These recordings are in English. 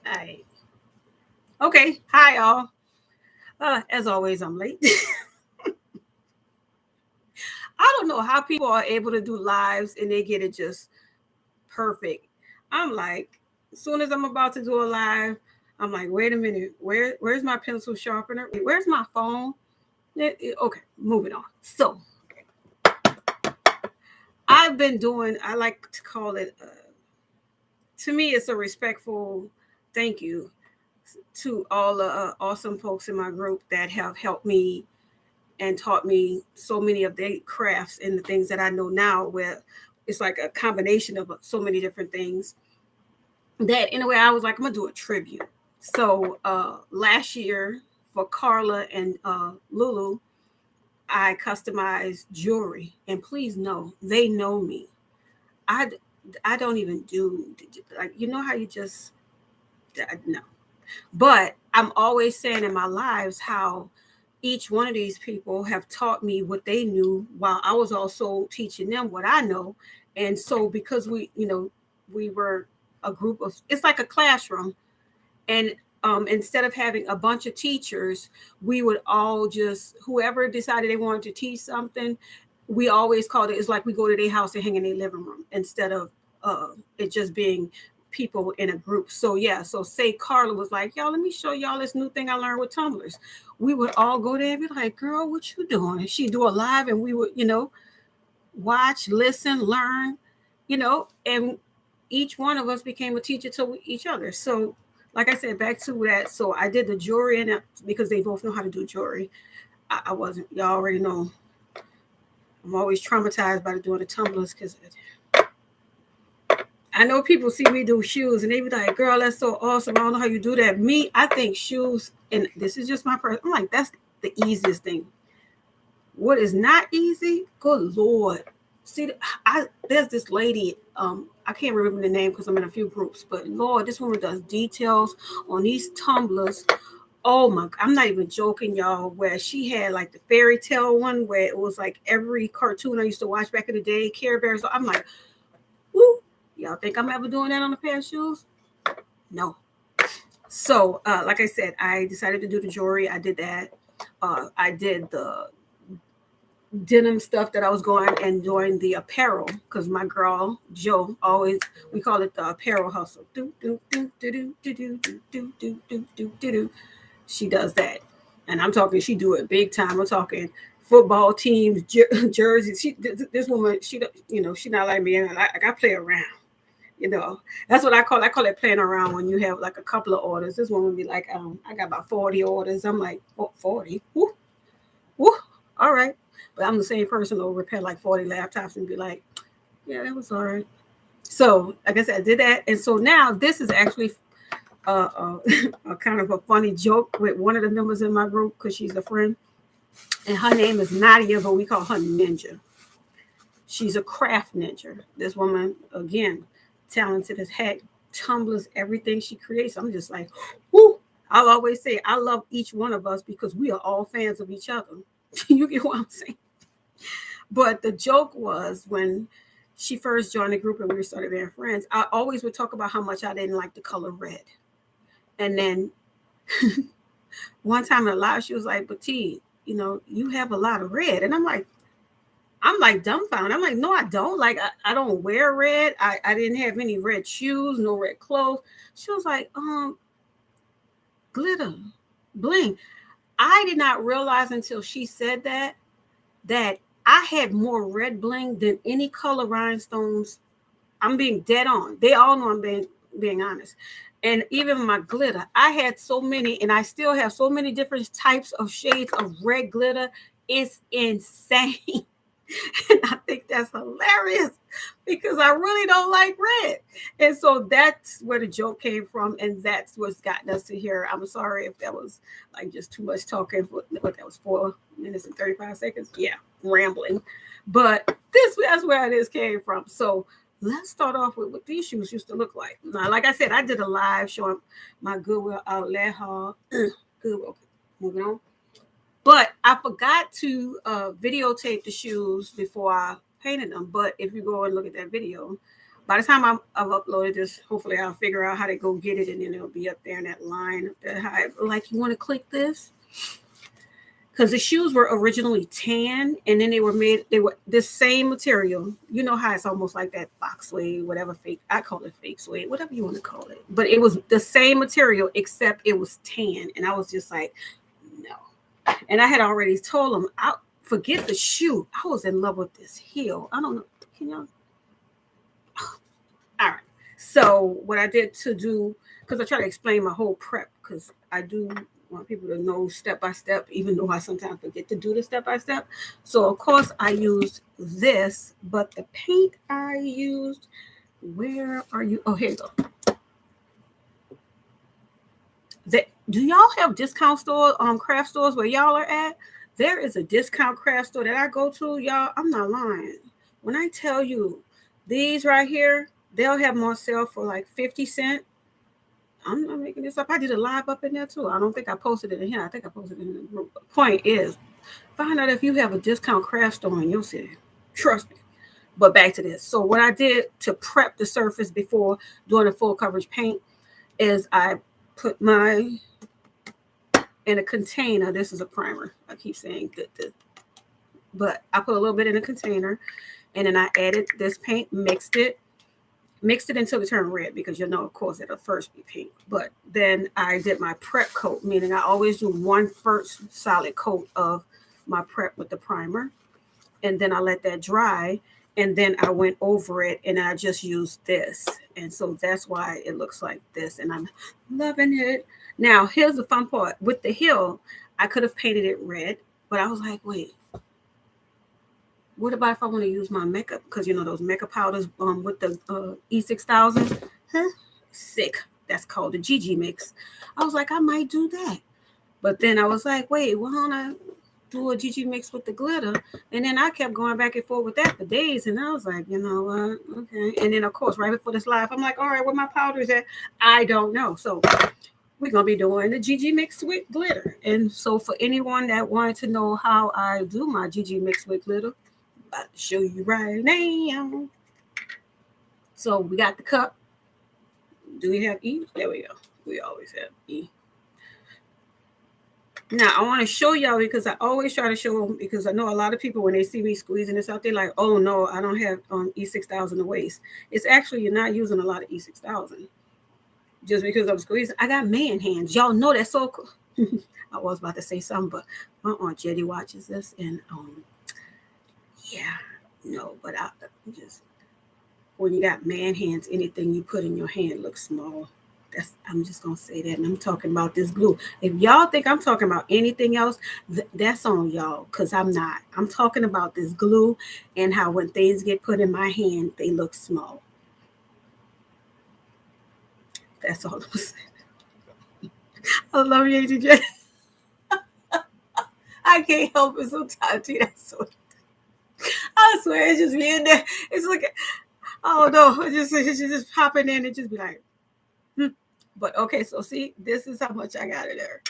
Hi. Okay. Hi, all. As always, I'm late. I don't know how people are able to do lives and they get it just perfect. I'm like, as soon as I'm about to do a live, I'm like, wait a minute, where's my pencil sharpener? Where's my phone? Okay, moving on. So I've been doing. I like to call it. To me, it's a respectful thank you to all the awesome folks in my group that have helped me and taught me so many of the crafts and the things that I know now, where it's like a combination of so many different things that in a way I was like, I'm gonna do a tribute. So last year for Carla and Lulu, I customized jewelry, and please know they know me. I I don't even do like how you just no. But I'm always saying in my lives how each one of these people have taught me what they knew while I was also teaching them what I know. And so because we were a group of it's like a classroom and instead of having a bunch of teachers, we would all just whoever decided they wanted to teach something, we always called it's like we go to their house and hang in their living room instead of it just being people in a group. So yeah, so say Carla was like, y'all, let me show y'all this new thing I learned with tumblers. We would all go there and be like, girl, what you doing? And she'd do a live and we would, watch, listen, learn, and each one of us became a teacher to each other. So like I said, back to that. So I did the jewelry and because they both know how to do jewelry. I wasn't, y'all already know. I'm always traumatized by doing the tumblers because I know people see me do shoes and they be like, girl, that's so awesome. I don't know how you do that. Me, I think shoes, and this is just my person. I'm like, that's the easiest thing. What is not easy? Good Lord. See, there's this lady, I can't remember the name because I'm in a few groups, but Lord, this woman does details on these tumblers. Oh my, I'm not even joking, y'all. Where she had like the fairy tale one where it was like every cartoon I used to watch back in the day, Care Bears. So I'm like, woo, y'all think I'm ever doing that on a pair of shoes? No. So, like I said, I decided to do the jewelry. I did that. I did the denim stuff that I was going and doing the apparel because my girl Joe always we call it the apparel hustle. Do do do do do do do do do do do do do do. She does that, and I'm talking. She do it big time. I'm talking football teams, jerseys. This woman, she not like me, and I play around. That's what I call. I call it playing around when you have like a couple of orders. This one would be like, I got about 40 orders. I'm like, oh, 40. Woo, woo, all right. But I'm the same person who'll repair like 40 laptops and be like, yeah, that was all right. So, like I said, I did that. And so now this is actually a kind of a funny joke with one of the members in my group because she's a friend. And her name is Nadia, but we call her Ninja. She's a craft ninja. This woman, again, talented as heck, tumblers everything she creates. I'm just like, whoo. I'll always say I love each one of us because we are all fans of each other. You get what I'm saying? But the joke was when she first joined the group and we started being friends, I always would talk about how much I didn't like the color red. And then one time in a live, she was like, but T, you have a lot of red. And I'm like dumbfounded. I'm like, no, I don't. Like, I don't wear red. I didn't have any red shoes, no red clothes. She was like, glitter, bling. I did not realize until she said that I had more red bling than any color rhinestones. I'm being dead on. They all know I'm being honest. And even my glitter, I had so many, and I still have so many different types of shades of red glitter. It's insane. And I think that's hilarious because I really don't like red. And so that's where the joke came from. And that's what's gotten us to here. I'm sorry if that was like just too much talking. What that was 4 minutes and 35 seconds. Yeah, rambling. But that's where this came from. So let's start off with what these shoes used to look like. Now, like I said, I did a live showing my Goodwill outlet haul. Goodwill. Moving on. But I forgot to videotape the shoes before I painted them. But if you go and look at that video, by the time I've uploaded this, hopefully I'll figure out how to go get it, and then it'll be up there in that line. Like, you want to click this? Because the shoes were originally tan, and then they were the same material. You know how it's almost like that box suede, whatever fake, I call it fake suede, whatever you want to call it. But it was the same material, except it was tan. And I was just like, no. And I had already told them, I'll forget the shoe. I was in love with this heel. I don't know. Can y'all? Oh, all right. So what I did to do, because I try to explain my whole prep, because I do want people to know step by step, even though I sometimes forget to do the step by step. So of course I used this, but the paint I used, where are you? Oh, here you go. Do y'all have discount stores, craft stores where y'all are at? There is a discount craft store that I go to, y'all. I'm not lying. When I tell you these right here, they'll have them on sale for like 50 cents. I'm not making this up. I did a live up in there too. I don't think I posted it in here. I think I posted it in the group. The point is, find out if you have a discount craft store in your city. Trust me. But back to this. So what I did to prep the surface before doing the full coverage paint is I put my in a container. This is a primer. I keep saying this. But I put a little bit in a container, and then I added this paint, mixed it until it turned red, because you know, of course, it'll first be pink. But then I did my prep coat, meaning I always do one first solid coat of my prep with the primer, and then I let that dry, and then I went over it, and I just used this. And so that's why it looks like this, and I'm loving it. Now, here's the fun part. With the heel, I could have painted it red, but I was like, wait, what about if I want to use my makeup? Because you know those makeup powders with the E6000? Huh? Sick. That's called the GG mix. I was like, I might do that. But then I was like, wait, why don't I do a GG mix with the glitter? And then I kept going back and forth with that for days. And I was like, you know what? Okay. And then, of course, right before this live, I'm like, all right, where my powders at? I don't know. So we're going to be doing the GG mix with glitter. And so for anyone that wanted to know how I do my GG mix with glitter, about to show you right now. So we got the cup. Do we have E? There we go. We always have E. Now I want to show y'all, because I always try to show them, because I know a lot of people, when they see me squeezing this out, they're like, oh no, I don't have E6000 to waste. It's actually, you're not using a lot of E6000 just because I'm squeezing. I got man hands. Y'all know that's so cool. I was about to say something, but my Aunt Jetty watches this, and yeah, no, but I just, when you got man hands, anything you put in your hand looks small. I'm just gonna say that, and I'm talking about this glue. If y'all think I'm talking about anything else, that's on y'all, because I'm not. I'm talking about this glue and how when things get put in my hand, they look small. That's all I'm saying. I love you, AJ. I can't help it sometimes. That's so. I swear, it's just me in there. It's like, oh no, it's just popping in and just be like, hmm. But okay, so see, this is how much I got in there.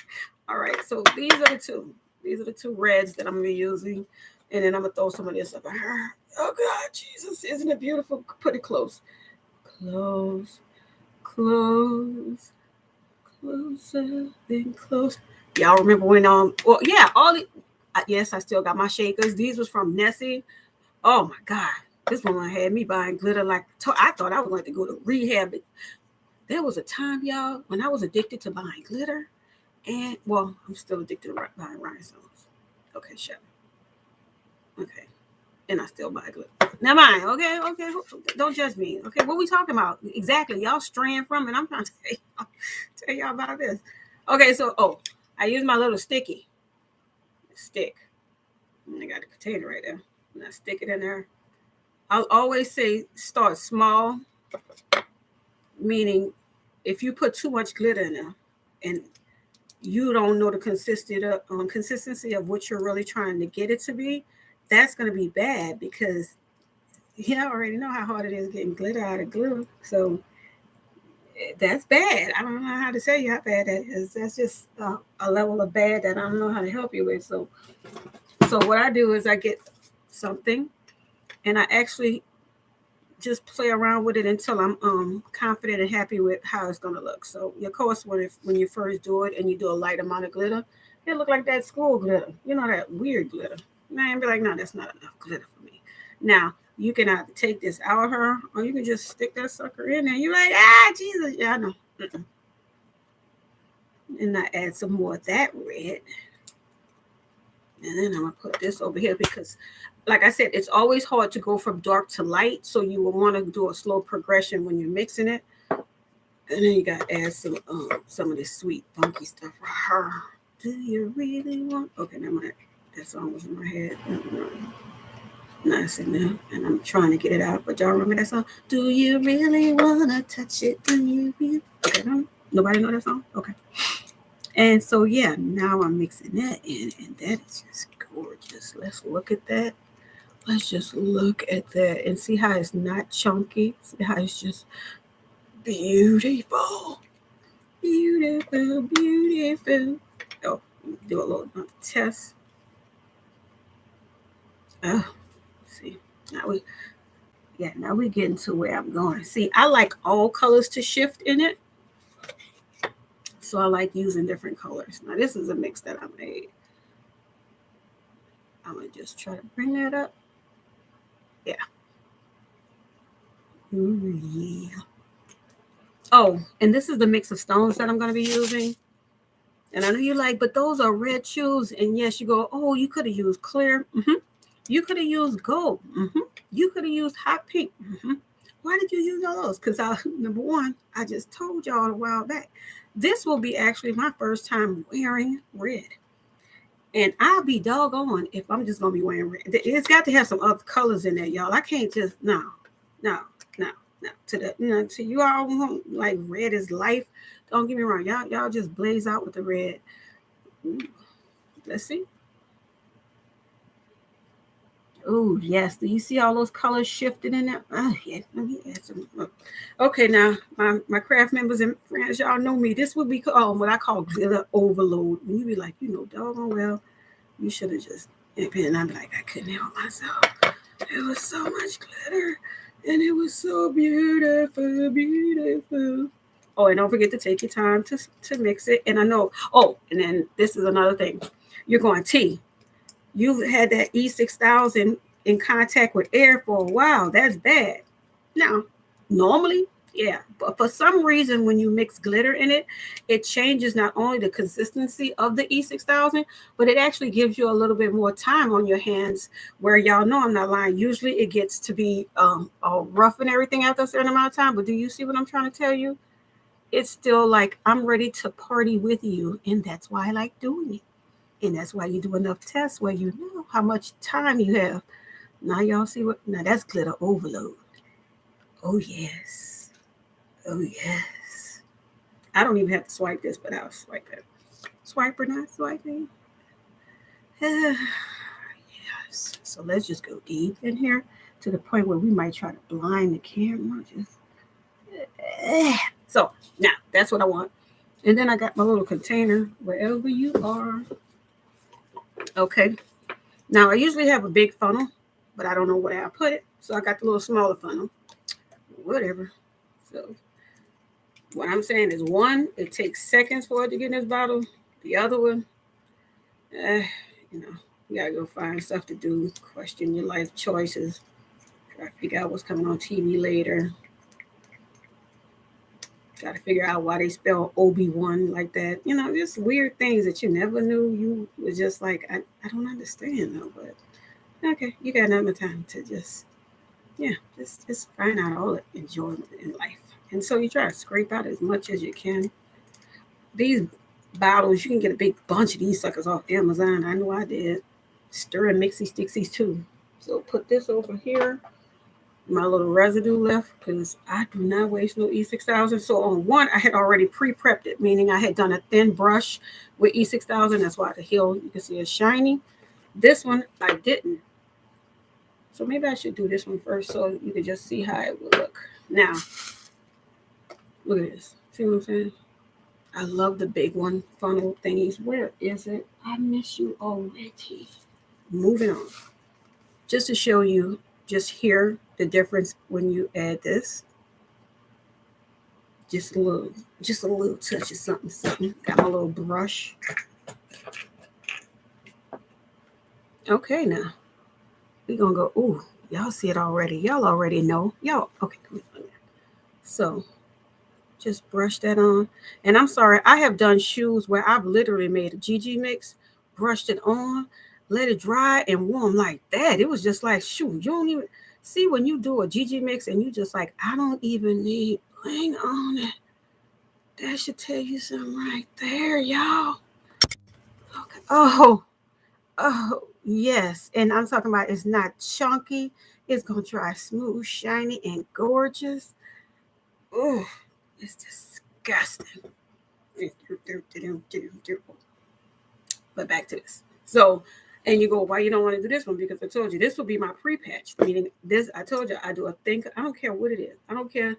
All right, so these are the two. These are the two reds that I'm gonna be using, and then I'm gonna throw some of this up in her. Oh God, Jesus, isn't it beautiful? Put it close, close, close, closer than close. Y'all remember when well, yeah, yes, I still got my shakers. These was from Nessie. Oh my God, this one had me buying glitter like I thought I was going to go to rehab. There was a time, y'all, when I was addicted to buying glitter, and well, I'm still addicted to buying rhinestones. Okay, shut up. Okay, and I still buy glitter. Never mind. Okay, don't judge me. Okay, what we talking about exactly? Y'all straying from it. I'm trying to tell y'all about this. Okay, so I use my little stick. And I got a container right there, and I stick it in there. I'll always say start small, meaning if you put too much glitter in there and you don't know the consistency of what you're really trying to get it to be, that's going to be bad, because you already know how hard it is getting glitter out of glue. So that's bad. I don't know how to tell you how bad that is. That's just a level of bad that I don't know how to help you with. So what I do is I get something, and I actually just play around with it until I'm confident and happy with how it's gonna look. So of course when you first do it and you do a light amount of glitter, it look like that school glitter. You know, that weird glitter. Man, be like, no, that's not enough glitter for me. Now you can either take this out of her or you can just stick that sucker in there. You're like, Jesus, yeah, I know. And I add some more of that red. And then I'm gonna put this over here because, like I said, it's always hard to go from dark to light. So you will want to do a slow progression when you're mixing it. And then you gotta add some of this sweet funky stuff for her. Do you really want? Okay, never mind. That song was in my head. Nice in there, and I'm trying to get it out. But y'all remember that song? Do you really wanna touch it? Do you really? Okay, no, nobody know that song? Okay. And so yeah, now I'm mixing that in, and that is just gorgeous. Let's look at that. Let's just look at that and see how it's not chunky. See how it's just beautiful. Beautiful, beautiful. Oh, do a little test. Oh, see. Now we're getting to where I'm going. See, I like all colors to shift in it. So I like using different colors. Now this is a mix that I made. I'm going to just try to bring that up. Yeah. Ooh, yeah. Oh, and this is the mix of stones that I'm going to be using. And I know you're like, but those are red shoes. And yes, you go, oh, you could have used clear. Mm-hmm. You could have used gold. Mm-hmm. You could have used hot pink. Mm-hmm. Why did you use all those? Because number one, I just told y'all a while back, this will be actually my first time wearing red. And I'll be doggone if I'm just going to be wearing red. It's got to have some other colors in there, y'all. I can't just, no. To you all like red is life. Don't get me wrong. Y'all just blaze out with the red. Ooh. Let's see. Oh, yes. Do you see all those colors shifted in there? Oh, yeah. Let me add some. Okay, now, my craft members and friends, y'all know me. This would be what I call glitter overload. When you be like, doggone well, you should have just, and I'm like, I couldn't help myself. It was so much glitter, and it was so beautiful, beautiful. Oh, and don't forget to take your time to mix it. And I know, and then this is another thing. You're going T. You've had that E6000 in contact with air for a while. That's bad. Now, normally, yeah, but for some reason, when you mix glitter in it, it changes not only the consistency of the E6000, but it actually gives you a little bit more time on your hands. Where y'all know I'm not lying. Usually, it gets to be all rough and everything after a certain amount of time. But do you see what I'm trying to tell you? It's still like I'm ready to party with you, and that's why I like doing it. And that's why you do enough tests where you know how much time you have. Now y'all see now that's glitter overload. Oh yes. Oh yes. I don't even have to swipe this, but I'll swipe it. Swipe or not swiping? Yes. So let's just go deep in here to the point where we might try to blind the camera. So now that's what I want. And then I got my little container wherever you are. Okay. Now, I usually have a big funnel, but I don't know where I put it. So I got the little smaller funnel. Whatever. So what I'm saying is one, it takes seconds for it to get in this bottle. The other one, you got to go find stuff to do, question your life choices, try to figure out what's coming on TV later. Try to figure out why they spell Obi-Wan like that. Just weird things that you never knew. You was just like, I don't understand though, but okay, you got another time to just find out all the enjoyment in life. And so you try to scrape out as much as you can. These bottles, you can get a big bunch of these suckers off Amazon. I know I did. Stir and mixy stixies too. So put this over here. My little residue left because I do not waste no E6000. So on one, I had already pre-prepped it, meaning I had done a thin brush with E6000. That's why the heel, you can see it's shiny. This one, I didn't. So maybe I should do this one first so you can just see how it will look. Now, look at this. See what I'm saying? I love the big one funnel thingies. Where is it? I miss you already. Moving on. Just to show you just hear the difference when you add this. Just a little touch of something. Got my little brush. Okay, now we're gonna go. Ooh, y'all see it already. Y'all already know. Y'all okay. So just brush that on. And I'm sorry, I have done shoes where I've literally made a GG mix, brushed it on, let it dry and warm like that. It was just like, shoot, you don't even see when you do a GG mix and you just like, I don't even need bling on it. That should tell you something right there, y'all. Okay. Oh, yes. And I'm talking about it's not chunky. It's gonna dry smooth, shiny, and gorgeous. Oh, it's disgusting. But back to this. So, and you go, why you don't want to do this one? Because I told you this will be my pre-patch. Meaning this, I told you I do a thin. I don't care what it is. I don't care.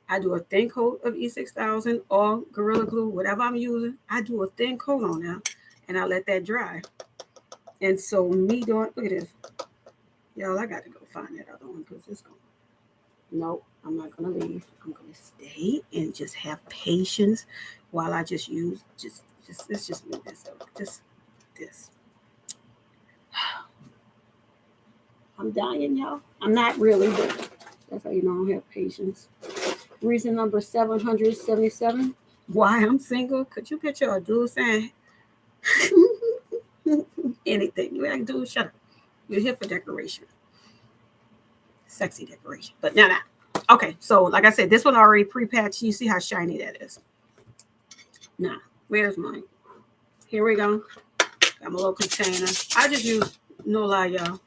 I do a thin coat of E6000 or Gorilla Glue, whatever I'm using. I do a thin coat on there, and I let that dry. And so me doing, look at this, y'all. I got to go find that other one because it's going. Nope, I'm not gonna leave. I'm gonna stay and just have patience while I just use let's just move this up. Just this. I'm dying, y'all. I'm not really, but that's how you know I don't have patience. Reason number 777. Why I'm single. Could you picture a dude saying anything? You're like, dude, shut up. You're here for decoration. Sexy decoration. But now. Okay, so like I said, this one already pre-patched. You see how shiny that is. Now, where's mine? Here we go. Got my little container. I just use, no lie, y'all.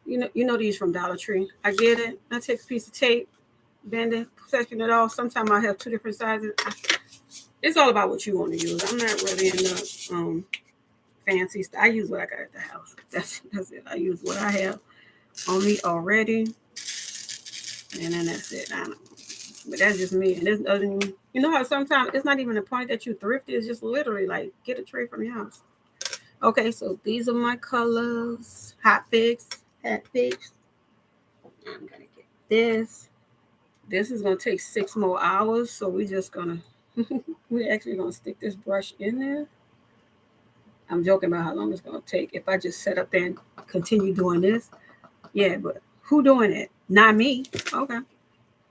You know these from Dollar Tree. I get it. I take a piece of tape, bend it, section it off. Sometimes I have two different sizes. It's all about what you want to use. I'm not really into fancy stuff. I use what I got at the house. That's it. I use what I have on me already, and then that's it. I don't know. But that's just me. And this doesn't. You know how sometimes it's not even the point that you thrifty. It's just literally like get a tray from your house. Okay, so these are my colors. Hot fix. I'm gonna get this. This is gonna take 6 more hours, so we're just gonna we're actually gonna stick this brush in there. I'm joking about how long it's gonna take if I just set up there and continue doing this. Yeah, but who doing it? Not me. Okay.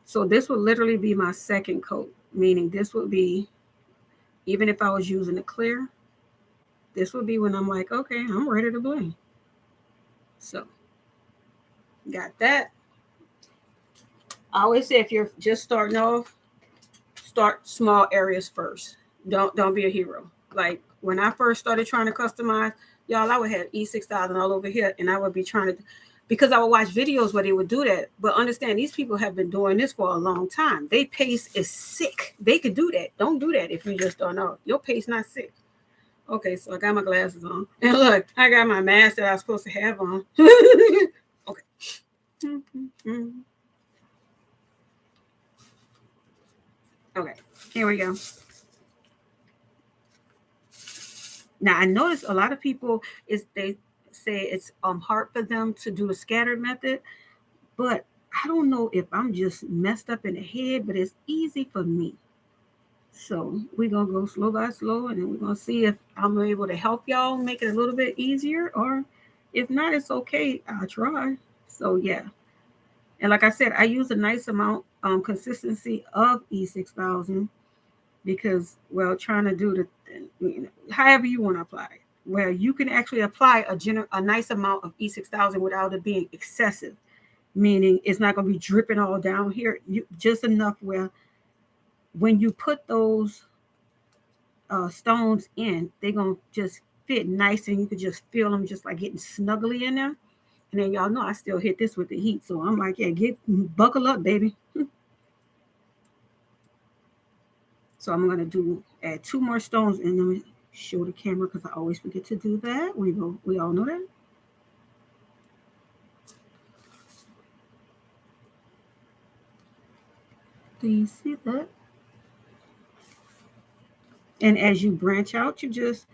So this would literally be my second coat, meaning this would be, even if I was using a clear, this would be when I'm like, okay, I'm ready to blend. So got that. I always say if you're just starting off, start small areas first. Don't be a hero. Like when I first started trying to customize, y'all, I would have E6000 all over here, and I would be trying to, because I would watch videos where they would do that. But understand, these people have been doing this for a long time. Their pace is sick. They could do that. Don't do that if you just don't know. Your pace not sick. Okay, so I got my glasses on, and look, I got my mask that I was supposed to have on. Okay. Okay, here we go. Now I notice a lot of people they say it's hard for them to do the scattered method, but I don't know if I'm just messed up in the head, but it's easy for me. So we're gonna go slow by slow, and then we're gonna see if I'm able to help y'all make it a little bit easier, or if not, it's okay. I'll try. So yeah, and like I said, I use a nice amount consistency of E6000 because, well, trying to do however you want to apply it, where you can actually apply a nice amount of E6000 without it being excessive, meaning it's not going to be dripping all down here. You just enough where when you put those stones in, they're going to just fit nice, and you can just feel them just like getting snuggly in there. And then y'all know I still hit this with the heat, so I'm like, yeah, buckle up, baby. So I'm gonna add 2 more stones, and then show the camera because I always forget to do that. We all know that. Do you see that? And as you branch out, you just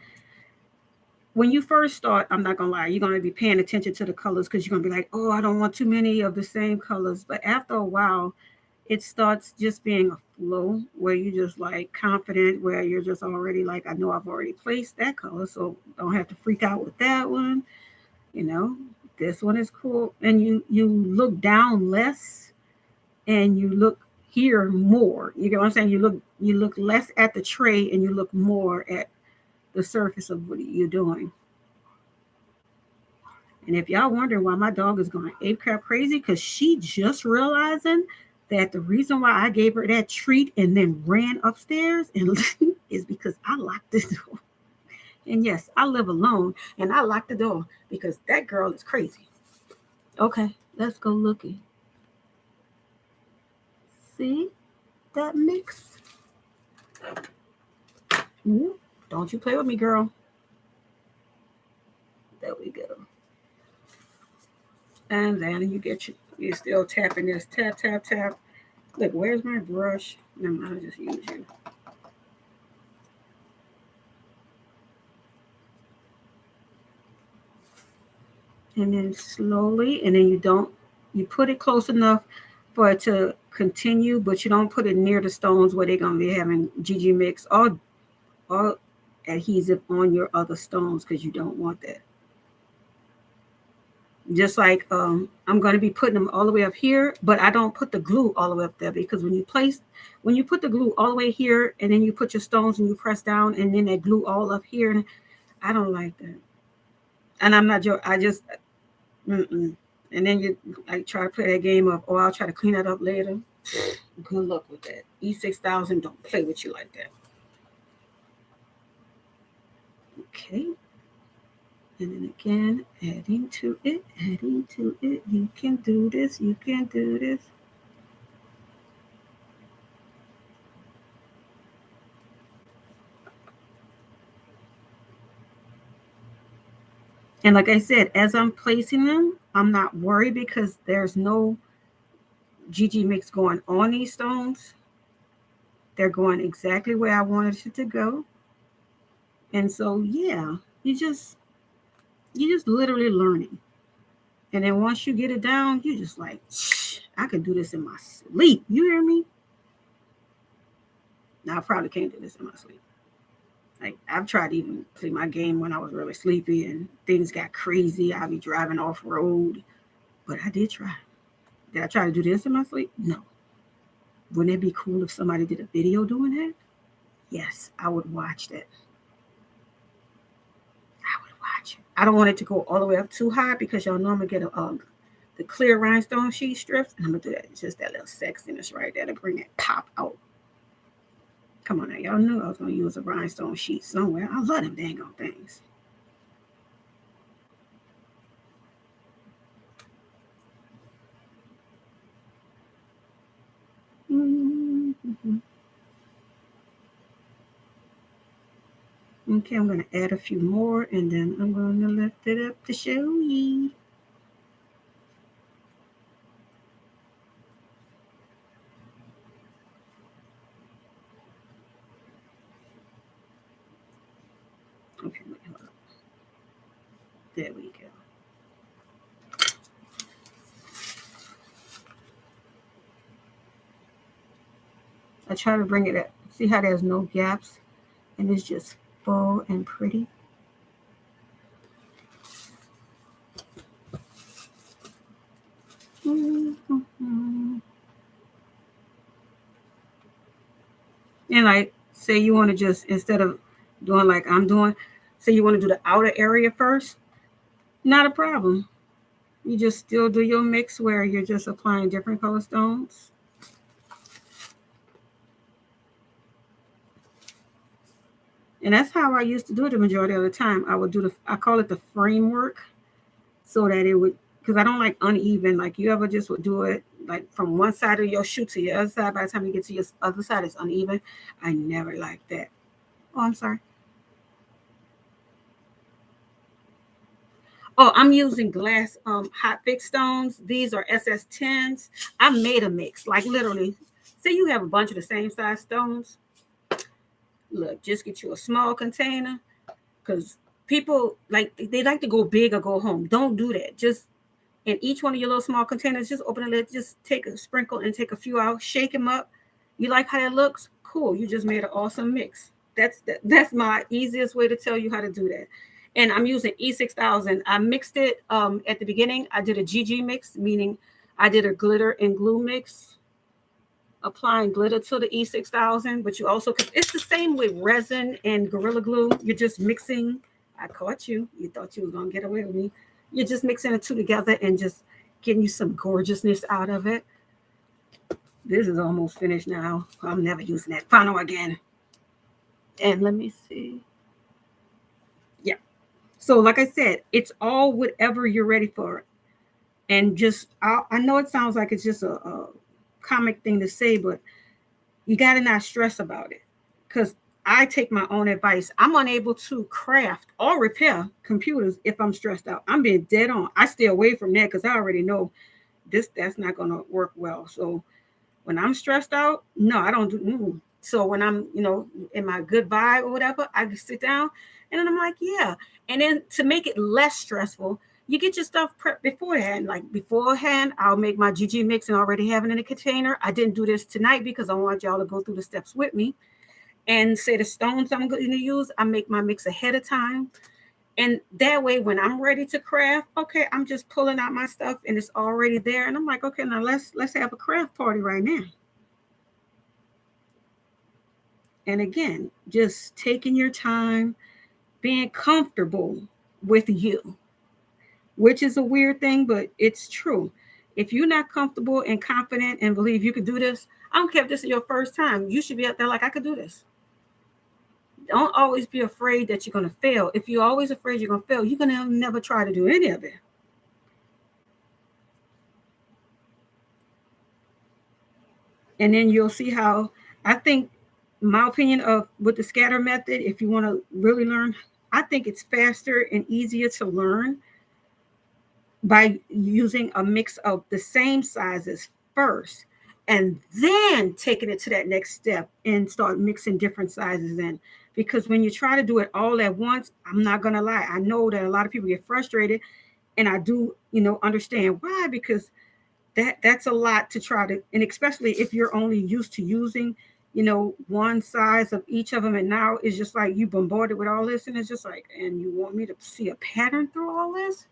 when you first start, I'm not gonna lie, you're gonna be paying attention to the colors because you're gonna be like, oh, I don't want too many of the same colors. But after a while, it starts just being a flow where you're just like confident, where you're just already like, I know I've already placed that color, so don't have to freak out with that one. You know, this one is cool, and you look down less, and you look here more. You get what I'm saying? You look less at the tray, and you look more at the surface of what you're doing. And if y'all wondering why my dog is going ape crap crazy, because she just realizing that the reason why I gave her that treat and then ran upstairs and is because I locked the door. And yes, I live alone and I locked the door because that girl is crazy. Okay, let's go looking. See that mix? Ooh, don't you play with me, girl. There we go. And then you're still tapping this. Tap, tap, tap. Look, where's my brush? No, I'll just use you. And then slowly, and then you put it close enough for it to continue, but you don't put it near the stones where they're gonna be having GG mix or adhesive on your other stones because you don't want that. Just like I'm going to be putting them all the way up here, but I don't put the glue all the way up there because when you put the glue all the way here and then you put your stones and you press down and then that glue all up here, and I don't like that. And I'm not joking. I just, mm-mm. And then you like try to play that game of, oh, I'll try to clean that up later. Good luck with that. E6000 don't play with you like that. Okay. And then again, adding to it, adding to it. You can do this, you can do this. And like I said, as I'm placing them, I'm not worried because there's no GG mix going on these stones. They're going exactly where I wanted it to go. And so yeah, you just literally learning. And then once you get it down, you just like, I can do this in my sleep. You hear me? Now I probably can't do this in my sleep. Like I've tried to even play my game when I was really sleepy and things got crazy. I'd be driving off road, but I did try. Did I try to do this in my sleep? No. Wouldn't it be cool if somebody did a video doing that? Yes, I would watch that. I would watch it. I don't want it to go all the way up too high because y'all know I'm gonna get the clear rhinestone sheet strips, and I'm gonna do that. It's just that little sexiness right there to bring that pop out. Come on now, y'all knew I was gonna use a rhinestone sheet somewhere. I love them dang on things. Mm-hmm. Okay, I'm gonna add a few more, and then I'm gonna lift it up to show ye. Okay, wait, hold up. There we go. I try to bring it up. See how there's no gaps and it's just full and pretty. Mm-hmm. And like, say you want to just, instead of doing like I'm doing, say you want to do the outer area first, not a problem. You just still do your mix where you're just applying different color stones. And that's how I used to do it the majority of the time. I would do I call it the framework so that it would, because I don't like uneven. Like you ever just would do it like from one side of your shoe to the other side. By the time you get to your other side, it's uneven. I never liked that. Oh, I'm sorry. Oh, I'm using glass hot fix stones. These are SS10s. I made a mix, like literally. Say you have a bunch of the same size stones. Look, just get you a small container because People they like to go big or go home. Don't do that. Just in each one of your little small containers, just open the lid, just take a sprinkle and take a few out, shake them up. You like how that looks? Cool. You just made an awesome mix. That's my easiest way to tell you how to do that. And I'm using E6000. I mixed it at the beginning. I did a GG mix, meaning I did a glitter and glue mix, applying glitter to the E6000. But you also could, it's the same with resin and Gorilla Glue. You're just mixing. I caught you. You thought you was gonna get away with me. You're just mixing the two together and just getting you some gorgeousness out of it. This is almost finished now. I'm never using that funnel again. And let me see. Yeah. So like I said, it's all whatever you're ready for. And just, I know it sounds like it's just a comic thing to say, but you got to not stress about it. Because I take my own advice. I'm unable to craft or repair computers if I'm stressed out. I'm being dead on. I stay away from that because I already know that's not going to work well. So when I'm stressed out, no, I don't do. So when I'm, in my good vibe or whatever, I just sit down and then I'm like, yeah. And then to make it less stressful, you get your stuff prepped beforehand. Like beforehand, I'll make my GG mix and already have it in a container. I didn't do this tonight because I want y'all to go through the steps with me. And say the stones I'm going to use, I make my mix ahead of time. And that way, when I'm ready to craft, okay, I'm just pulling out my stuff and it's already there. And I'm like, okay, now let's have a craft party right now. And again, just taking your time, being comfortable with you, which is a weird thing, but it's true. If you're not comfortable and confident and believe you can do this, I don't care if this is your first time, you should be out there like, I could do this. Don't always be afraid that you're going to fail. If you're always afraid you're going to fail, you're going to never try to do any of it. And then you'll see how, I think, my opinion of with the scatter method, if you want to really learn, I think it's faster and easier to learn by using a mix of the same sizes first and then taking it to that next step and start mixing different sizes in. Because when you try to do it all at once, I'm not going to lie, I know that a lot of people get frustrated, and I do, understand why, because that's a lot to try to, and especially if you're only used to using, one size of each of them, and now it's just like you bombarded with all this, and it's just like, and you want me to see a pattern through all this?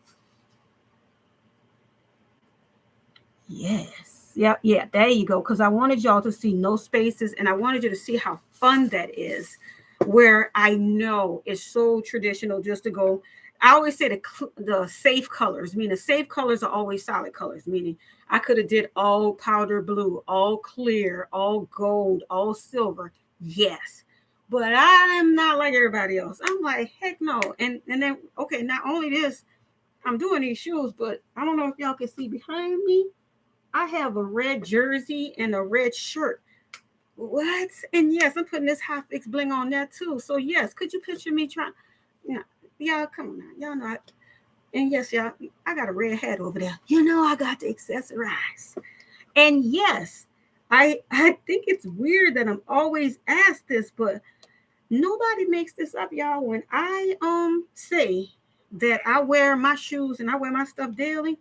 Yes. Yeah, there you go. Because I wanted y'all to see no spaces, and I wanted you to see how fun that is, where I know it's so traditional just to go. I always say the safe colors, meaning safe colors are always solid colors, meaning I could have did all powder blue, all clear, all gold, all silver. Yes. But I am not like everybody else. I'm like, heck no. And then, okay, not only this, I'm doing these shoes, but I don't know if y'all can see behind me. I have a red jersey and a red shirt. What? And yes, I'm putting this hot fix bling on that too. So yes, could you picture me trying? Y'all come on now. Y'all know. And yes, y'all, I got a red hat over there. I got to accessorize. And yes, I think it's weird that I'm always asked this, but nobody makes this up, y'all. When I say that I wear my shoes and I wear my stuff daily,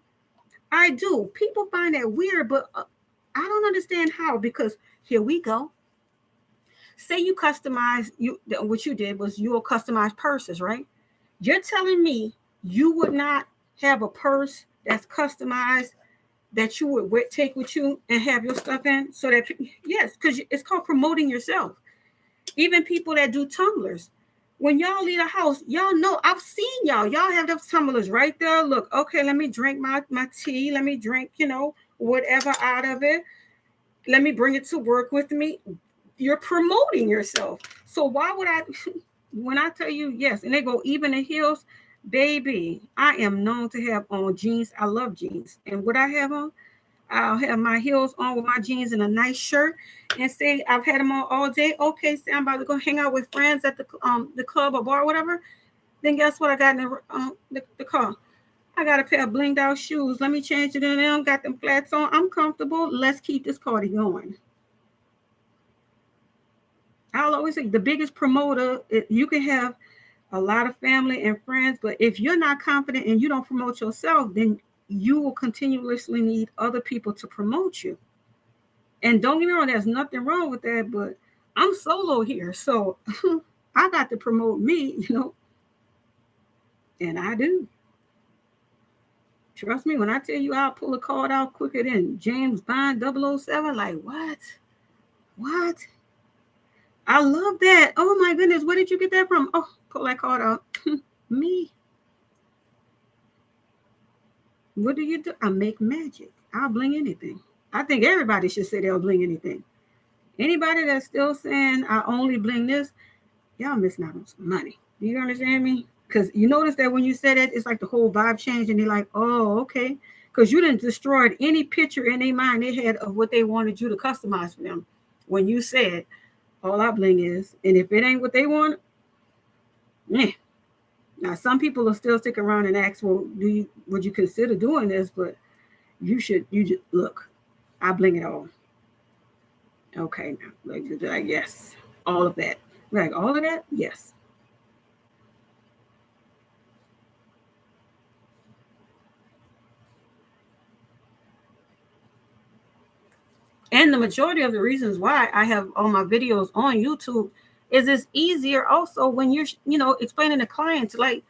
I do. People find that weird, but I don't understand how, because here we go. Say you customize, what you did was you will customize purses, right? You're telling me you would not have a purse that's customized that you would take with you and have your stuff in, so that, yes, because it's called promoting yourself. Even people that do tumblers, when y'all leave the house, y'all know, I've seen y'all have those tumblers right there. Look, okay, let me drink my tea. Let me drink, whatever out of it. Let me bring it to work with me. You're promoting yourself. So why would I, when I tell you yes, and they go even the heels, baby, I am known to have on jeans. I love jeans. And what I have on, I'll have my heels on with my jeans and a nice shirt, and say I've had them on all day. Okay, say I'm about to go hang out with friends at the club or bar or whatever. Then guess what? I got in the car. I got a pair of blinged out shoes. Let me change it in them. Got them flats on. I'm comfortable. Let's keep this party going. I'll always say the biggest promoter, you can have a lot of family and friends. But if you're not confident and you don't promote yourself, then you will continuously need other people to promote you. And don't get me wrong, there's nothing wrong with that, but I'm solo here. So I got to promote me, and I do. Trust me, when I tell you I'll pull a card out quicker than James Bond 007, like what? What? I love that. Oh my goodness, where did you get that from? Oh, pull that card out. Me. What do you do? I make magic. I'll bling anything. I think everybody should say they'll bling anything. Anybody that's still saying I only bling this, y'all missing out on some money. Do you understand me? Because you notice that when you say that, it's like the whole vibe changed, and they're like, oh, okay. Because you didn't destroy any picture in their mind they had of what they wanted you to customize for them. When you said, all I bling is, and if it ain't what they want, meh. Now, some people will still stick around and ask, well, would you consider doing this? But you just look, I bling it all. Okay, now, like yes, all of that. Like, all of that? Yes. And the majority of the reasons why I have all my videos on YouTube is it's easier also when you're, explaining to clients like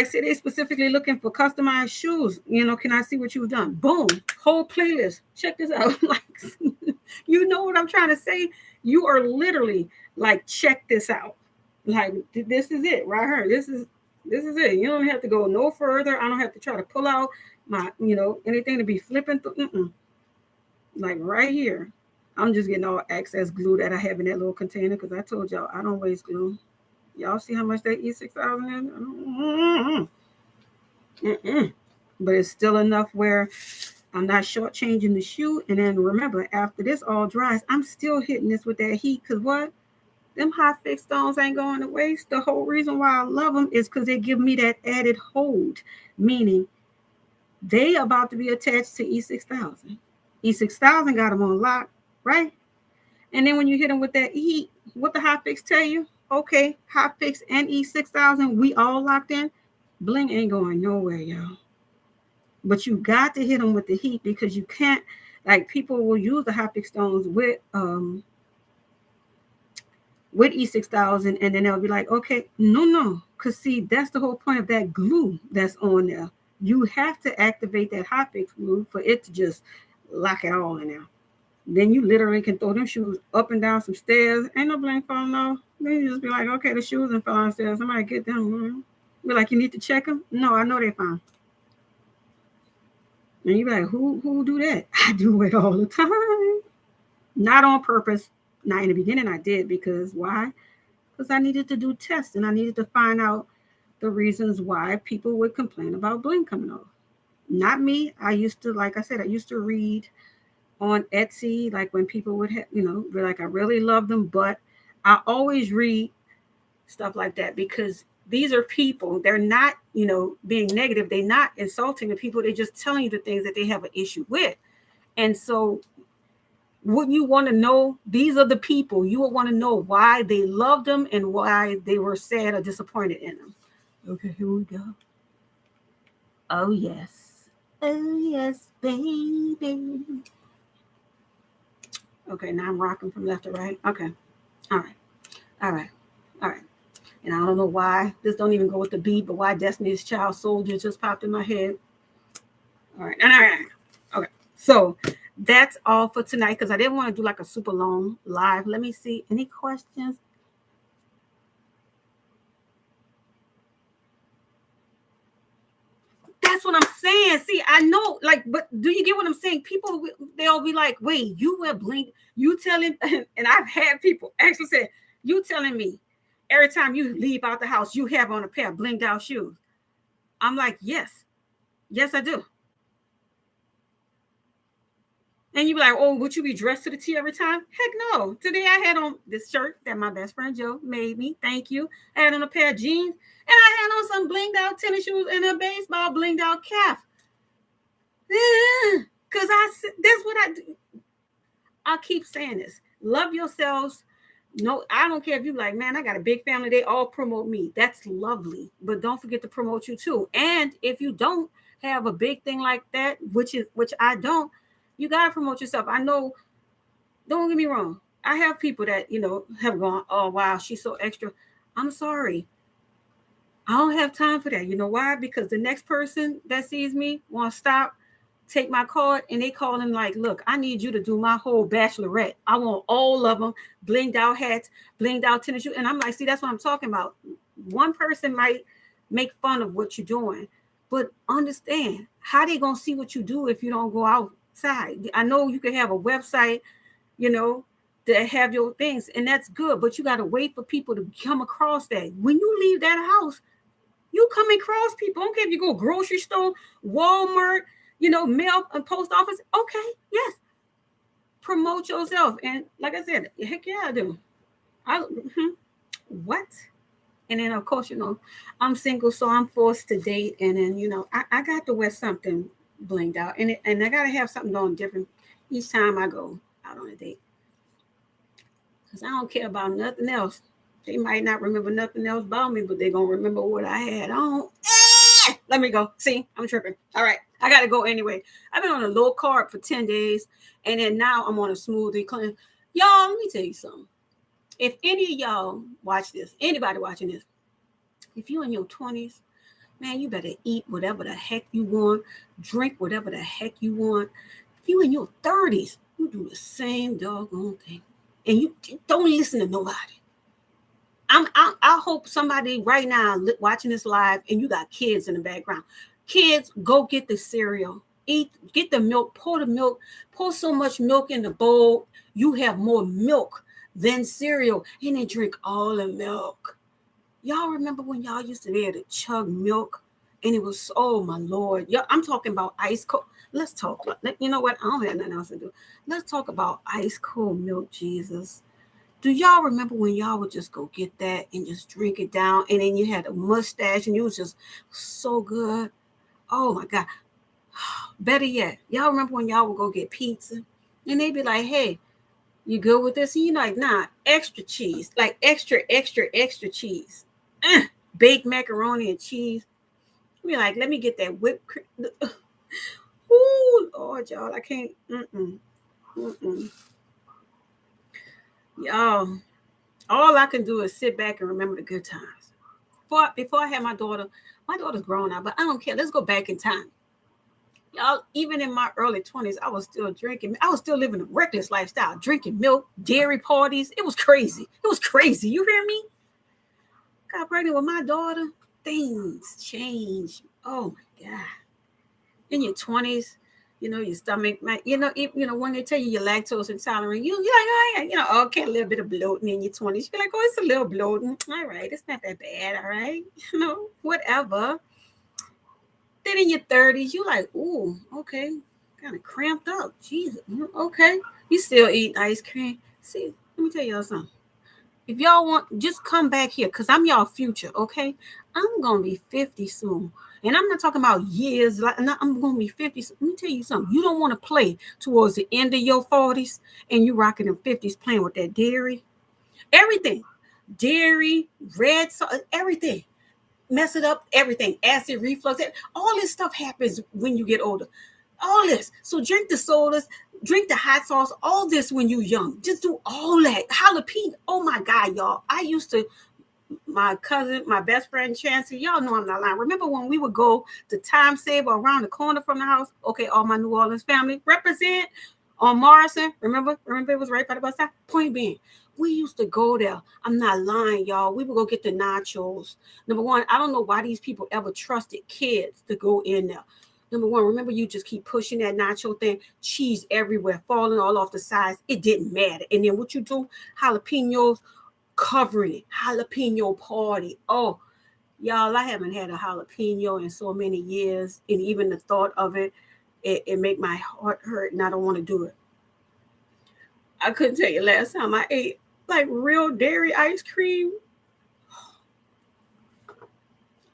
say they specifically looking for customized shoes. Can I see what you've done? Boom, whole playlist. Check this out. Like, you know what I'm trying to say? You are literally like, check this out. Like, this is it right here. This is it. You don't have to go no further. I don't have to try to pull out my, anything to be flipping through. Like right here. I'm just getting all excess glue that I have in that little container because I told y'all I don't waste glue. Y'all see how much that E6000 is? But it's still enough where I'm not shortchanging the shoe. And then remember, after this all dries, I'm still hitting this with that heat because what? Them high fixed stones ain't going to waste. The whole reason why I love them is because they give me that added hold, meaning they about to be attached to E6000. E6000 got them on lock, right? And then when you hit them with that heat, what the hot fix tell you? Okay, hot fix and E6000, we all locked in. Bling ain't going nowhere, y'all. But you got to hit them with the heat because you can't, like, people will use the hot fix stones with E6000, and then they'll be like, okay, no. Because see, that's the whole point of that glue that's on there. You have to activate that hot fix glue for it to just lock it all in there. Then you literally can throw them shoes up and down some stairs. Ain't no blame falling off. Then you just be like, okay, the shoes and fell downstairs. Somebody get them. Be like, you need to check them? No, I know they're fine. And you be like, who do that? I do it all the time. Not on purpose. Now, in the beginning, I did because why? Because I needed to do tests and I needed to find out the reasons why people would complain about bling coming off. Not me. I used to, like I said, I used to read on Etsy, like when people would have, be like, I really love them, but I always read stuff like that because these are people. They're not, being negative. They're not insulting the people. They're just telling you the things that they have an issue with. And so wouldn't you want to know, these are the people, you would want to know why they loved them and why they were sad or disappointed in them. Okay, here we go. Oh, yes. Oh, yes, baby. Okay, now I'm rocking from left to right. Okay. All right. And I don't know why. This don't even go with the beat, but why Destiny's Child Soldier just popped in my head. All right. Okay. So that's all for tonight because I didn't want to do like a super long live. Let me see. Any questions? That's what I'm saying. See, I know, like, but do you get what I'm saying? People, they'll be like, wait, you wear bling. You telling, and I've had people actually say, you telling me every time you leave out the house, you have on a pair of blinged out shoes. I'm like, yes. Yes, I do. And you be like, oh, would you be dressed to the T every time? Heck no. Today I had on this shirt that my best friend Joe made me. Thank you. I had on a pair of jeans and I had on some blinged out tennis shoes and a baseball blinged out calf. Because that's what I do. I keep saying this. Love yourselves. No, I don't care if you like, man, I got a big family. They all promote me. That's lovely. But don't forget to promote you too. And if you don't have a big thing like that, which I don't, you gotta promote yourself. I know, don't get me wrong. I have people that, have gone, oh wow, she's so extra. I'm sorry. I don't have time for that. You know why? Because the next person that sees me want to stop, take my card, and they call him like, look, I need you to do my whole bachelorette. I want all of them, blinged out hats, blinged out tennis shoes. And I'm like, see, that's what I'm talking about. One person might make fun of what you're doing, but understand how they gonna see what you do if you don't go outside. I know you can have a website, you know, that have your things, and that's good, but you got to wait for people to come across that. When you leave that house, you come across people. I don't care if you go grocery store, Walmart, mail and post office. Okay, yes. Promote yourself. And like I said, heck yeah, I do. What? And then of course, I'm single, so I'm forced to date. And then, I got to wear something blinged out. And I gotta have something going different each time I go out on a date. Because I don't care about nothing else. They might not remember nothing else about me, but they're going to remember what I had on. Let me go. See, I'm tripping. All right. I got to go anyway. I've been on a low carb for 10 days, and then now I'm on a smoothie cleanse. Y'all, let me tell you something. If any of y'all watch this, anybody watching this, if you in your 20s, man, you better eat whatever the heck you want, drink whatever the heck you want. If you in your 30s, you do the same doggone thing. And you don't listen to nobody. I hope somebody right now watching this live and you got kids in the background. Kids, go get the cereal. Get the milk, pour so much milk in the bowl, you have more milk than cereal, and then drink all the milk. Y'all remember when y'all used to be able to chug milk, and it was, oh my Lord. I'm talking about ice cold. Let's talk. You know what? I don't have nothing else to do. Let's talk about ice cold milk, Jesus. Do y'all remember when y'all would just go get that and just drink it down, and then you had a mustache and you was just so good? Oh my God. Better yet, y'all remember when y'all would go get pizza and they'd be like, hey, you good with this? And you're like, nah, extra cheese, like extra cheese. Baked macaroni and cheese. Be like, let me get that whipped cream. Ooh, Lord, y'all, I can't. Y'all, all I can do is sit back and remember the good times. Before I had my daughter's grown now, but I don't care. Let's go back in time. Y'all, even in my early 20s, I was still drinking. I was still living a reckless lifestyle, drinking milk, dairy parties. It was crazy. You hear me? Got pregnant with my daughter. Things change. Oh my God. In your 20s, your stomach might, when they tell you you're lactose intolerant, you're like, oh yeah, okay, a little bit of bloating in your 20s. You're like, oh, it's a little bloating. All right, it's not that bad. All right, whatever. Then in your 30s, you like, ooh, okay, kind of cramped up. Jesus, okay. You still eat ice cream. See, let me tell y'all something. If y'all want, just come back here, because I'm y'all future, okay? I'm going to be 50 soon. And I'm not talking about years. I'm going to be 50. Let me tell you something. You don't want to play towards the end of your 40s and you rocking them 50s playing with that dairy. Everything. Dairy, red sauce, everything. Mess it up, everything. Acid reflux. All this stuff happens when you get older. All this. So drink the sodas, drink the hot sauce, all this when you're young. Just do all that. Jalapeno. Oh my God, y'all. I used to, my cousin, my best friend, Chancey, y'all know I'm not lying. Remember when we would go to Time Saver around the corner from the house? Okay, all my New Orleans family represent on Morrison. Remember it was right by the bus stop? Point being, we used to go there. I'm not lying, y'all. We would go get the nachos. Number one, I don't know why these people ever trusted kids to go in there. Number one, remember you just keep pushing that nacho thing, cheese everywhere, falling all off the sides. It didn't matter. And then what you do, jalapenos, covering it, jalapeno party. Oh, y'all, I haven't had a jalapeno in so many years. And even the thought of it make my heart hurt and I don't want to do it. I couldn't tell you last time I ate like real dairy ice cream.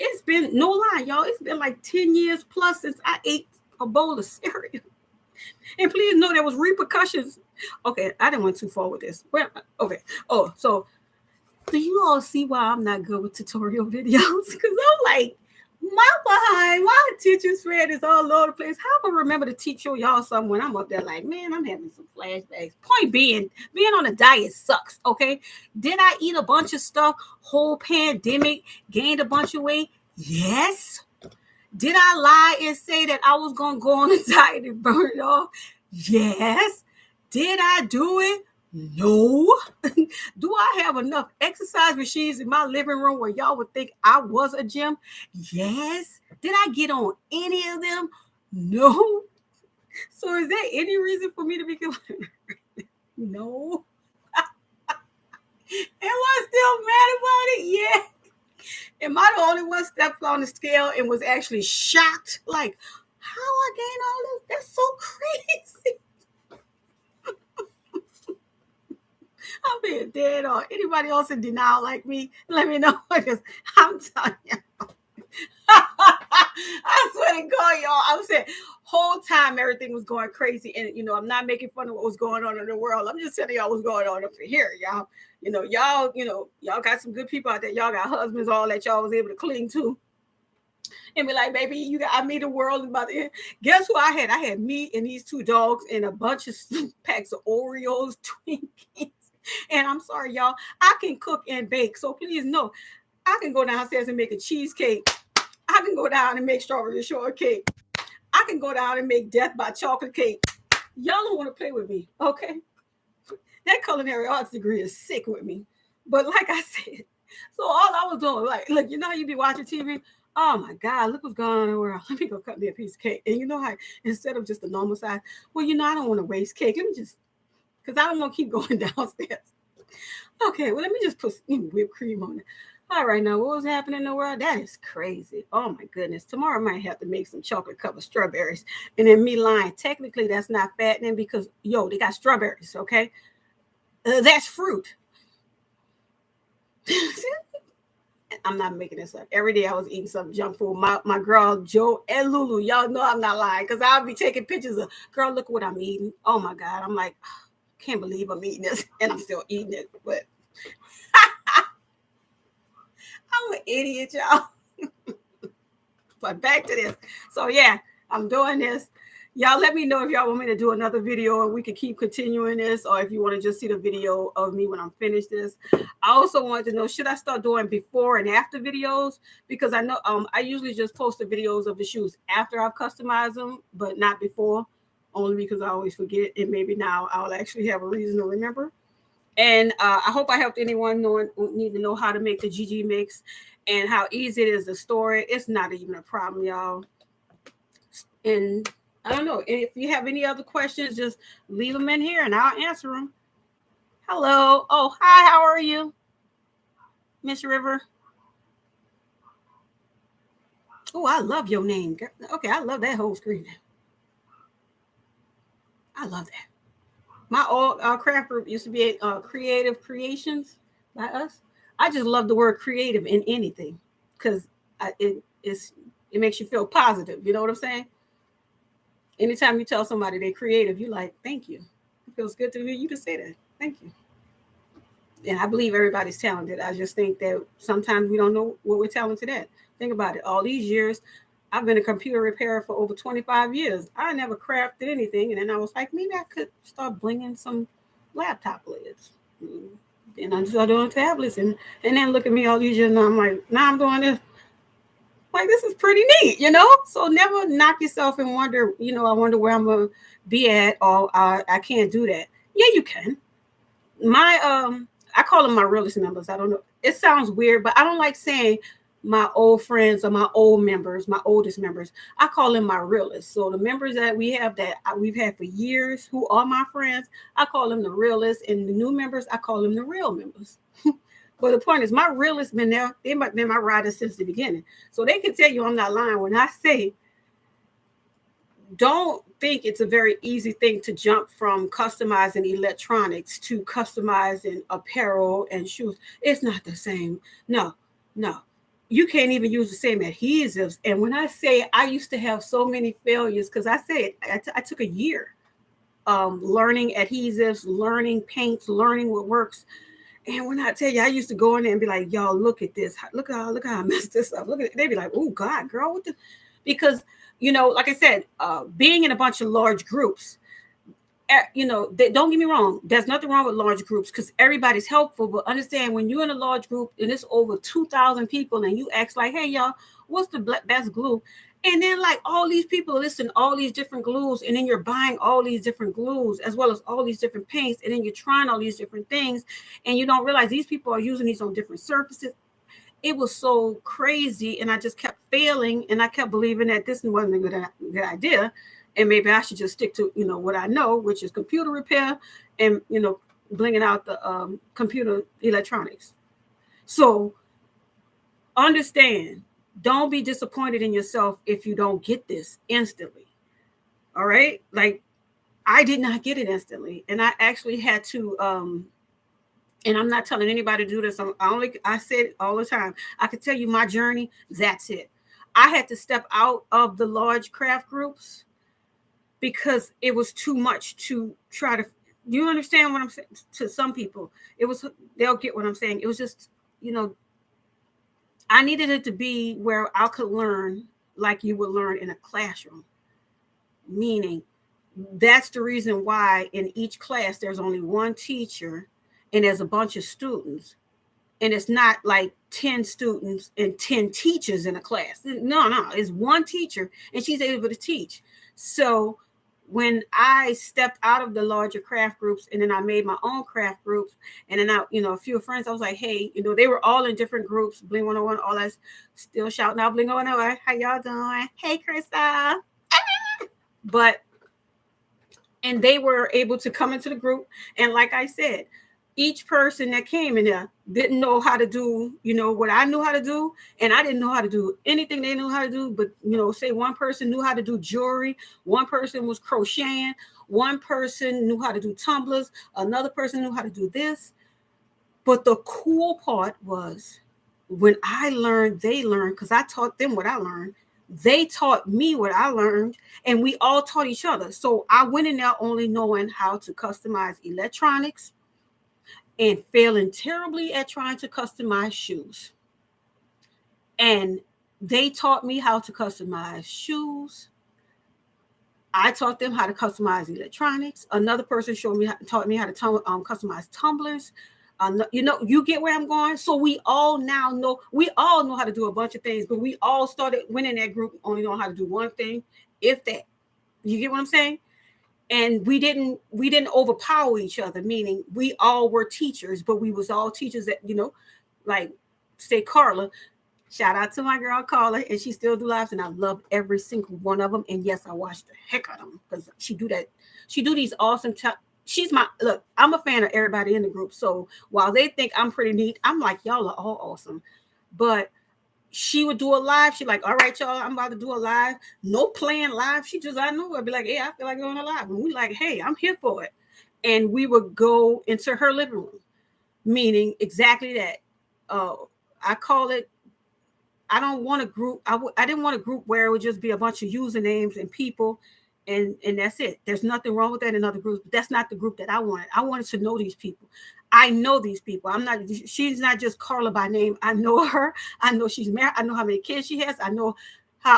It's been, no lie, y'all, it's been like 10 years plus since I ate a bowl of cereal. And please know there was repercussions Okay, I didn't went too far with this. Okay. Oh, so do you all see why I'm not good with tutorial videos? Because I'm like, my attention span is all over the place. How am I remember to teach y'all something when I'm up there like, man, I'm having some flashbacks. Point being on a diet sucks, okay? Did I eat a bunch of stuff, whole pandemic, gained a bunch of weight? Yes. Did I lie and say that I was going to go on a diet and burn it off? Yes. Did I do it? No. Do I have enough exercise machines in my living room where y'all would think I was a gym? Yes. Did I get on any of them? No. So is there any reason for me to be complaining? No. Am I still mad about it? Yeah. Am I the only one stepped on the scale and was actually shocked? Like, how I gained all this? That's so crazy. I'm being dead on. Anybody else in denial like me? Let me know. Because I'm telling you. I swear to God, y'all. I was saying, whole time everything was going crazy. And, I'm not making fun of what was going on in the world. I'm just telling y'all what's going on up here, y'all. Y'all got some good people out there. Y'all got husbands, all that y'all was able to cling to. And be like, baby, I made the world about to end. Guess who I had? I had me and these two dogs and a bunch of packs of Oreos, Twinkies. And I'm sorry, y'all, I can cook and bake. So please know, I can go downstairs and make a cheesecake. I can go down and make strawberry shortcake. I can go down and make death by chocolate cake. Y'all don't want to play with me, okay? That culinary arts degree is sick with me. But like I said, so all I was doing, like, look, how you be watching TV? Oh my God, look what's going on in the world. Let me go cut me a piece of cake. And you know how, instead of just a normal size, well, I don't want to waste cake. Let me just, because I don't want to keep going downstairs. Okay, well, let me just put whipped cream on it. All right, now, what was happening in the world? That is crazy. Oh, my goodness. Tomorrow I might have to make some chocolate-covered strawberries. And then me lying. Technically, that's not fattening because, they got strawberries, okay? That's fruit. I'm not making this up. Every day I was eating some junk food. My girl, Joe and Lulu, y'all know I'm not lying because I'll be taking pictures of, girl, look what I'm eating. Oh, my God. I'm like, can't believe I'm eating this. And I'm still eating it. But I'm an idiot, y'all. But back to this. So, yeah, I'm doing this. Y'all let me know if y'all want me to do another video and we can keep continuing this, or if you want to just see the video of me when I'm finished this. I also wanted to know, should I start doing before and after videos? Because I know I usually just post the videos of the shoes after I've customized them, but not before, only because I always forget. And maybe now I'll actually have a reason to remember. And I hope I helped anyone need to know how to make the GG mix and how easy it is to store it. It's not even a problem, y'all. And I don't know. If you have any other questions, just leave them in here and I'll answer them. Hello. Oh, hi. How are you, Miss River? Oh, I love your name. Okay, I love that whole screen. I love that. My old craft group used to be Creative Creations by us. I just love the word creative in anything because it makes you feel positive. You know what I'm saying? Anytime you tell somebody they're creative, you're like, thank you. It feels good to hear you to say that. Thank you. And I believe everybody's talented. I just think that sometimes we don't know what we're talented at. Think about it. All these years, I've been a computer repairer for over 25 years. I never crafted anything. And then I was like, maybe I could start blinging some laptop lids. And I started doing tablets. And then look at me all these years. And I'm like, now I'm doing this. Like, this is pretty neat, So never knock yourself and wonder, I wonder where I'm going to be at, or I can't do that. Yeah, you can. I call them my realist members. I don't know. It sounds weird, but I don't like saying my old friends or my old members, my oldest members. I call them my realists. So the members that we have that we've had for years, who are my friends, I call them the realists. And the new members, I call them the real members. But the point is, my realists been there. They've been my riders since the beginning. So they can tell you I'm not lying when I say, don't think it's a very easy thing to jump from customizing electronics to customizing apparel and shoes. It's not the same. No. You can't even use the same adhesives. And when I say I used to have so many failures, because I said I took a year learning adhesives, learning paints, learning what works. And when I tell you, I used to go in there and be like, y'all, look at this. Look how I messed this up. Look at it. They'd be like, oh God, girl, what the, because, like I said, being in a bunch of large groups, don't get me wrong. There's nothing wrong with large groups because everybody's helpful. But understand when you're in a large group and it's over 2,000 people and you ask like, hey, y'all, what's the best glue? And then like all these people listen, all these different glues, and then you're buying all these different glues as well as all these different paints, and then you're trying all these different things, and you don't realize these people are using these on different surfaces. It was so crazy, and I just kept failing, and I kept believing that this wasn't a good idea, and maybe I should just stick to what I know, which is computer repair and blinging out the computer electronics. So understand, don't be disappointed in yourself if you don't get this instantly. All right, like I did not get it instantly, and I actually had to and I'm not telling anybody to do this. I say it all the time. I could tell you my journey. That's it. I had to step out of the large craft groups because it was too much to try to. You understand what I'm saying? To some people, they'll get what I'm saying. It was just, I needed it to be where I could learn like you would learn in a classroom. Meaning, that's the reason why in each class there's only one teacher and there's a bunch of students. And it's not like 10 students and 10 teachers in a class. No, it's one teacher and she's able to teach. So when I stepped out of the larger craft groups and then I made my own craft groups, and then a few friends, I was like, hey, they were all in different groups, Bling 101, all that, still shouting out Bling 101, how y'all doing? Hey, Krista. And they were able to come into the group. And like I said, each person that came in there didn't know how to do, what I knew how to do. And I didn't know how to do anything they knew how to do. But, say one person knew how to do jewelry. One person was crocheting. One person knew how to do tumblers. Another person knew how to do this. But the cool part was when I learned, they learned, because I taught them what I learned. They taught me what I learned, and we all taught each other. So I went in there only knowing how to customize electronics and failing terribly at trying to customize shoes. And they taught me how to customize shoes. I taught them how to customize electronics. Another person taught me how to customize tumblers. You get where I'm going. So we all know how to do a bunch of things, but we all went in that group only know how to do one thing, if that. You get what I'm saying? And we didn't overpower each other, meaning we all were teachers, but we was all teachers that, like say Carla, shout out to my girl Carla, and she still do lives, and I love every single one of them. And yes, I watch the heck out of them because she do these awesome I'm a fan of everybody in the group. So while they think I'm pretty neat, I'm like, y'all are all awesome. But she would do a live. She like, all right, y'all, I'm about to do a live. No playing live. She just, I know, I'd be like, hey, I feel like going a live. And we like, hey, I'm here for it. And we would go into her living room, meaning exactly that. I call it, I don't want a group. I didn't want a group where it would just be a bunch of usernames and people. And that's it. There's nothing wrong with that in other groups, but that's not the group that I wanted. I wanted to know these people. I know these people. She's not just Carla by name. I know her. I know she's married. I know how many kids she has. I know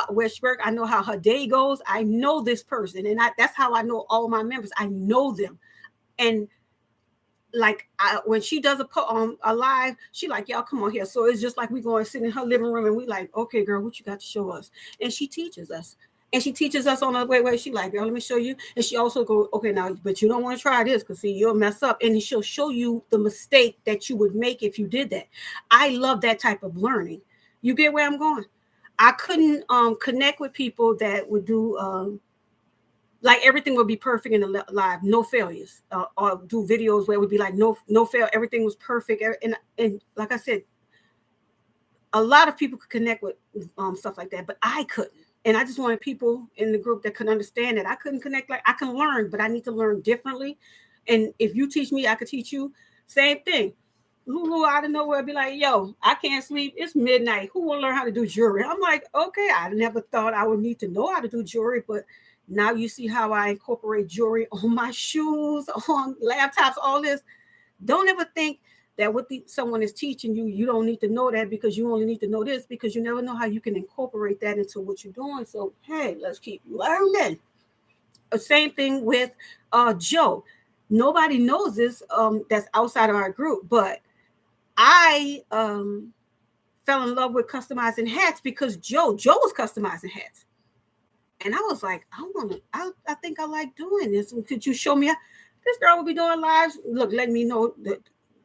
where she works. I know how her day goes. I know this person. And that's how I know all my members. I know them. And like when she does a live, she like, y'all come on here. So it's just like we go and sit in her living room and we like, okay, girl, what you got to show us? And she teaches us. And she teaches us on the way. She like, girl, let me show you. And she also go, okay, now, but you don't want to try this because see, you'll mess up. And she'll show you the mistake that you would make if you did that. I love that type of learning. You get where I'm going? I couldn't connect with people that would do like everything would be perfect in the live, no failures, or do videos where it would be like no fail, everything was perfect. And like I said, a lot of people could connect with stuff like that, but I couldn't. And I just wanted people in the group that could understand that I couldn't connect. Like I can learn, but I need to learn differently. And if you teach me, I could teach you. Same thing. Lulu out of nowhere be like, yo, I can't sleep. It's midnight. Who want to learn how to do jewelry? I'm like, okay, I never thought I would need to know how to do jewelry, but Now you see how I incorporate jewelry on my shoes, on laptops, all this. Don't ever think that someone is teaching you, you don't need to know that because you only need to know this, because you never know how you can incorporate that into what you're doing. So, hey, let's keep learning. Same thing with Joe. Nobody knows this that's outside of our group, but I fell in love with customizing hats because Joe was customizing hats. And I was like, I think I like doing this. Could you show me? This girl will be doing lives. Look, let me know that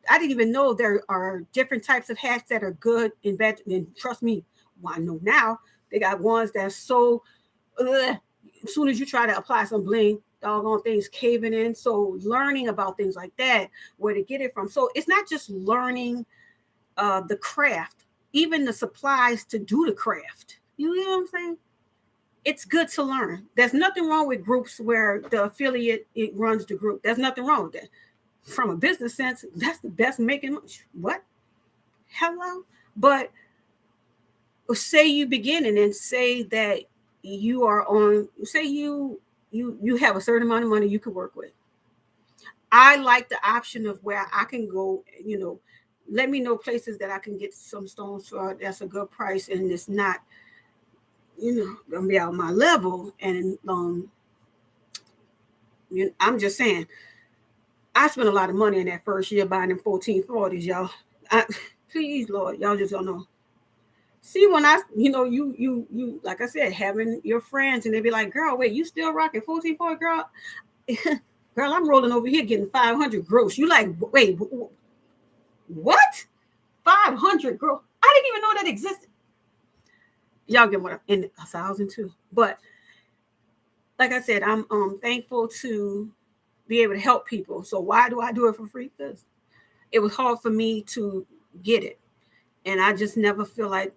I didn't even know there are different types of hats that are good and bad. And trust me, well, I know now they got ones that's so, as soon as you try to apply some bling, doggone things caving in. So learning about things like that, where to get it from. So it's not just learning the craft, even the supplies to do the craft. You know what I'm saying? It's good to learn. There's nothing wrong with groups where the affiliate it runs the group. There's nothing wrong with that. From a business sense, that's the best making. What? Hello? But say you begin and say that you are on. Say you have a certain amount of money you can work with. I like the option of where I can go. Let me know places that I can get some stones for. That's a good price, and it's not gonna be out my level. And I'm just saying, I spent a lot of money in that first year buying them 1440s, y'all. Please, Lord, y'all just don't know. See, when you like I said, having your friends and they be like, girl, wait, you still rocking 1440, girl? Girl, I'm rolling over here getting 500 gross. You like, wait, what? 500 gross? I didn't even know that existed. Y'all get what in 1,000 too. But like I said, I'm thankful to be able to help people. So why do I do it for free? Because it was hard for me to get it. And I just never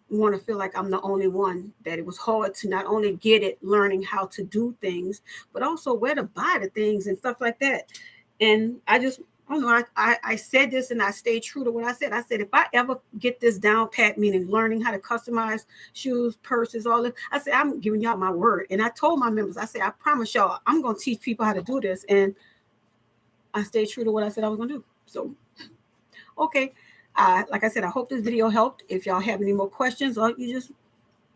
want to feel like I'm the only one, that it was hard to not only get it, learning how to do things, but also where to buy the things and stuff like that. And I don't know, I said this and I stayed true to what I said. I said, if I ever get this down pat, meaning learning how to customize shoes, purses, all this, I said, I'm giving y'all my word. And I told my members, I said, I promise y'all, I'm going to teach people how to do this. And I stayed true to what I said I was going to do. So, okay. Like I said, I hope this video helped. If y'all have any more questions or you just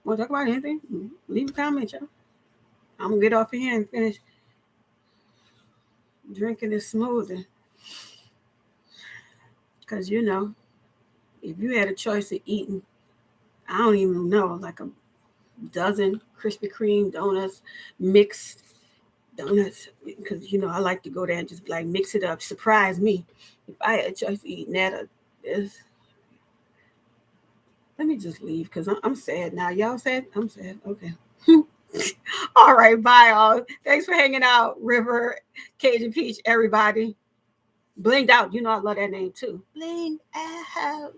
want to talk about anything, leave a comment, y'all. I'm going to get off of here and finish drinking this smoothie. Because, if you had a choice of eating, I don't even know, like a dozen Krispy Kreme donuts, mixed donuts, because, I like to go there and just like mix it up, surprise me. If I had a choice of eating that or this, let me just leave because I'm sad now. Y'all sad? I'm sad. Okay. All right. Bye, all. Thanks for hanging out, River, Cajun Peach, everybody. Blinged out. I love that name too. Blinged out.